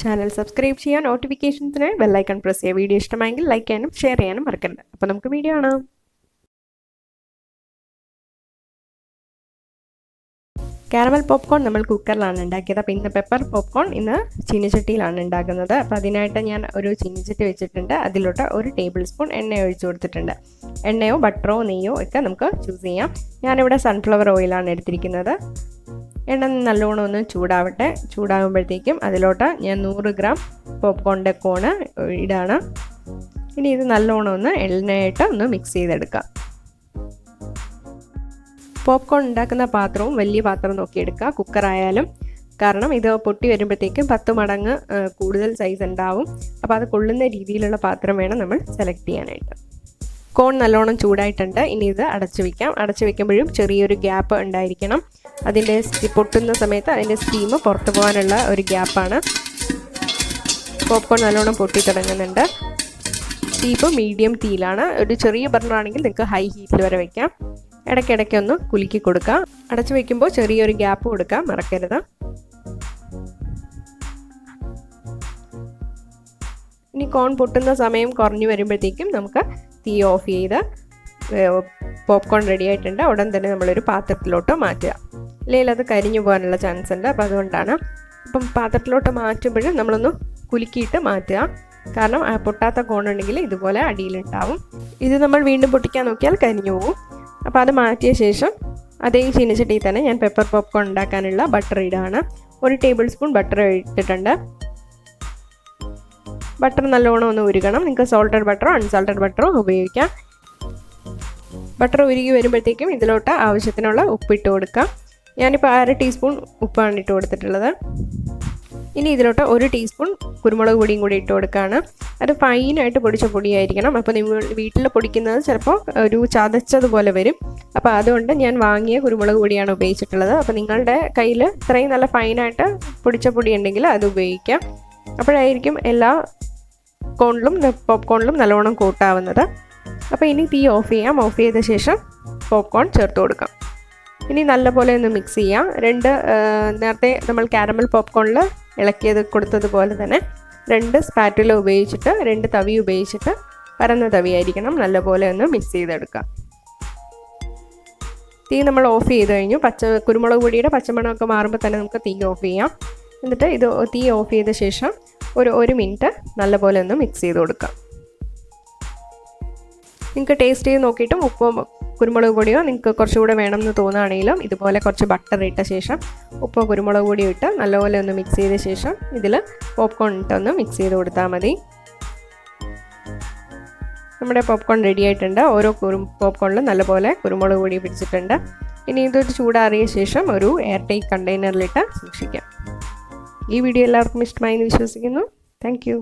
Channel subscribe ചെയ്യാൻ നോട്ടിഫിക്കേഷൻസിനായി bell icon press ചെയ്യുക. Video ഇഷ്ടമായെങ്കിൽ ലൈക്ക് ചെയ്യാനും ഷെയർ ചെയ്യാനും മറക്കരുത്. അപ്പോൾ നമുക്ക് വീഡിയോ കാണാം. കാരമൽ പോപ്കോൺ നമ്മൾ കുക്കറിലാണ് ഉണ്ടാക്കിയത്. അപ്പോൾ ഇന്ന് പെപ്പർ പോപ്കോൺ ഇന്ന് ചീനിച്ചട്ടിയിലാണ് ഉണ്ടാക്കുന്നത്. അപ്പോൾ അതിനായിട്ട് ഞാൻ ഒരു ചീനിച്ചട്ടി വെച്ചിട്ടുണ്ട്. അതിലോട്ട് 1 ടേബിൾ സ്പൂൺ എണ്ണ ഒഴിച്ചു കൊടുത്തിട്ടുണ്ട്. എണ്ണയോ ബട്ടറോ നെയ്യോ ഒക്കെ നമുക്ക് ചൂസ് ചെയ്യാം. ഞാനിവിടെ സൺഫ്ലവർ ഓയിലാണ് എടുത്തിരിക്കുന്നത്. എണ്ണ നല്ലോണം ഒന്ന് ചൂടാവട്ടെ. ചൂടാകുമ്പോഴത്തേക്കും അതിലോട്ട് ഞാൻ 100 ഗ്രാം പോപ്കോണിൻ്റെ കോണ് ഇടാണ്. ഇനി ഇത് നല്ലോണം ഒന്ന് എണ്ണയായിട്ട് ഒന്ന് മിക്സ് ചെയ്തെടുക്കാം. പോപ്കോൺ ഉണ്ടാക്കുന്ന പാത്രവും വലിയ പാത്രം നോക്കിയെടുക്കുക, കുക്കറായാലും. കാരണം ഇത് പൊട്ടി വരുമ്പോഴത്തേക്കും 10 മടങ്ങ് കൂടുതൽ സൈസ് ഉണ്ടാവും. അപ്പോൾ അത് കൊള്ളുന്ന രീതിയിലുള്ള പാത്രം വേണം നമ്മൾ സെലക്ട് ചെയ്യാനായിട്ട്. കോൺ നല്ലോണം ചൂടായിട്ടുണ്ട്. ഇനി ഇത് അടച്ചു വയ്ക്കാം. അടച്ചു വയ്ക്കുമ്പോഴും ചെറിയൊരു ഗ്യാപ്പ് ഉണ്ടായിരിക്കണം. അതിൻ്റെ പൊട്ടുന്ന സമയത്ത് അതിൻ്റെ സ്റ്റീം പുറത്തു പോകാനുള്ള ഒരു ഗ്യാപ്പാണ്. പോപ്കോൺ നല്ലോണം പൊട്ടി തുടങ്ങുന്നുണ്ട്. തീ ഇപ്പോൾ മീഡിയം തീയിലാണ്. ഒരു ചെറിയ ബർണറാണെങ്കിൽ നിങ്ങൾക്ക് ഹൈ ഹീറ്റിൽ വരെ വയ്ക്കാം. ഇടയ്ക്കിടയ്ക്ക് ഒന്ന് കുലുക്കി കൊടുക്കാം. അടച്ചു വയ്ക്കുമ്പോൾ ചെറിയൊരു ഗ്യാപ്പ് കൊടുക്കാം, മറക്കരുത്. ഇനി കോൺ പൊട്ടുന്ന സമയം കുറഞ്ഞു വരുമ്പോഴത്തേക്കും നമുക്ക് തീ ഓഫ് ചെയ്ത് പോപ്കോൺ റെഡി ആയിട്ടുണ്ട്. ഉടൻ തന്നെ നമ്മളൊരു പാത്രത്തിലോട്ട് മാറ്റുക. അല്ലെങ്കിൽ അത് കരിഞ്ഞു പോകാനുള്ള ചാൻസ് ഉണ്ട്. അപ്പോൾ അതുകൊണ്ടാണ്. അപ്പം പാത്രത്തിലോട്ട് മാറ്റുമ്പോഴും നമ്മളൊന്ന് കുലുക്കിയിട്ട് മാറ്റുക. കാരണം പൊട്ടാത്ത കോണുണ്ടെങ്കിൽ ഇതുപോലെ അടിയിലുണ്ടാവും. ഇത് നമ്മൾ വീണ്ടും പൊട്ടിക്കാൻ നോക്കിയാൽ കരിഞ്ഞു പോകും. അപ്പോൾ അത് മാറ്റിയ ശേഷം അതേ ചീനിച്ചട്ടിയിൽ തന്നെ ഞാൻ പെപ്പർ പോപ്കോൺ ഉണ്ടാക്കാനുള്ള ബട്ടർ ഇടാണ്. 1 ടേബിൾ സ്പൂൺ ബട്ടർ ഇട്ടിട്ടുണ്ട്. ബട്ടർ നല്ലോണം ഒന്ന് ഉരുകണം. നിങ്ങൾക്ക് സോൾട്ടഡ് ബട്ടറോ അൺസാൾട്ടഡ് ബട്ടറോ ഉപയോഗിക്കാം. ബട്ടർ ഉരുകി വരുമ്പോഴത്തേക്കും ഇതിലോട്ട് ആവശ്യത്തിനുള്ള ഉപ്പിട്ട് കൊടുക്കാം. ഞാനിപ്പോൾ 1/2 ടീസ്പൂൺ ഉപ്പാണ് ഇട്ട് കൊടുത്തിട്ടുള്ളത്. ഇനി ഇതിലോട്ട് 1 ടീസ്പൂൺ കുരുമുളക് പൊടിയും കൂടി ഇട്ട് കൊടുക്കുകയാണ്. അത് ഫൈനായിട്ട് പൊടിച്ച പൊടിയായിരിക്കണം. അപ്പോൾ നിങ്ങൾ വീട്ടിൽ പൊടിക്കുന്നത് ചിലപ്പോൾ ഒരു ചതച്ചതുപോലെ വരും. അപ്പോൾ അതുകൊണ്ട് ഞാൻ വാങ്ങിയ കുരുമുളക് പൊടിയാണ് ഉപയോഗിച്ചിട്ടുള്ളത്. അപ്പോൾ നിങ്ങളുടെ കയ്യിൽ ഇത്രയും നല്ല ഫൈനായിട്ട് പൊടിച്ച പൊടി ഉണ്ടെങ്കിൽ അത് ഉപയോഗിക്കാം. അപ്പോഴായിരിക്കും എല്ലാ കോണിലും പോപ്കോണിലും നല്ലോണം കൂട്ടാവുന്നത്. അപ്പോൾ ഇനി തീ ഓഫ് ചെയ്യാം. ഓഫ് ചെയ്ത ശേഷം പോപ്കോൺ ചേർത്ത് കൊടുക്കാം. ഇനി നല്ലപോലെ ഒന്ന് മിക്സ് ചെയ്യാം. നേരത്തെ നമ്മൾ കാരമൽ പോപ്കോണിൽ ഇളക്കിയത് കൊടുത്തതുപോലെ തന്നെ 2 സ്പാറ്റുല ഉപയോഗിച്ചിട്ട് 2 തവി ഉപയോഗിച്ചിട്ട് പരന്ന തവിയായിരിക്കണം. നല്ലപോലെ ഒന്ന് മിക്സ് ചെയ്തെടുക്കാം. തീ നമ്മൾ ഓഫ് ചെയ്ത് കഴിഞ്ഞു. കുരുമുളക് പൊടിയുടെ പച്ചമണമൊക്കെ മാറുമ്പോൾ തന്നെ നമുക്ക് തീ ഓഫ് ചെയ്യാം. എന്നിട്ട് ഇത് തീ ഓഫ് ചെയ്ത ശേഷം ഒരു 1 മിനിറ്റ് നല്ലപോലെ ഒന്ന് മിക്സ് ചെയ്ത് കൊടുക്കാം. നിങ്ങൾക്ക് ടേസ്റ്റ് ചെയ്ത് നോക്കിയിട്ടും ഉപ്പോ കുരുമുളക് പൊടിയോ നിങ്ങൾക്ക് കുറച്ചുകൂടെ വേണമെന്ന് തോന്നുകയാണെങ്കിലും ഇതുപോലെ കുറച്ച് ബട്ടർ ഇട്ട ശേഷം ഉപ്പോ കുരുമുളക് പൊടിയോ ഇട്ട് നല്ലപോലെ ഒന്ന് മിക്സ് ചെയ്ത ശേഷം ഇതിൽ പോപ്കോൺ ഇട്ടൊന്ന് മിക്സ് ചെയ്ത് കൊടുത്താൽ മതി. നമ്മുടെ പോപ്കോൺ റെഡി ആയിട്ടുണ്ട്. ഓരോ പോപ്കോണിലും നല്ലപോലെ കുരുമുളക് പൊടി പിടിച്ചിട്ടുണ്ട്. ഇനി ഇതൊരു ചൂടാറിയ ശേഷം ഒരു എയർ ടൈറ്റ് കണ്ടെയ്നറിലിട്ട് സൂക്ഷിക്കാം. ഈ വീഡിയോ എല്ലാവർക്കും ഇഷ്ടമായി എന്ന് വിശ്വസിക്കുന്നു. Thank you.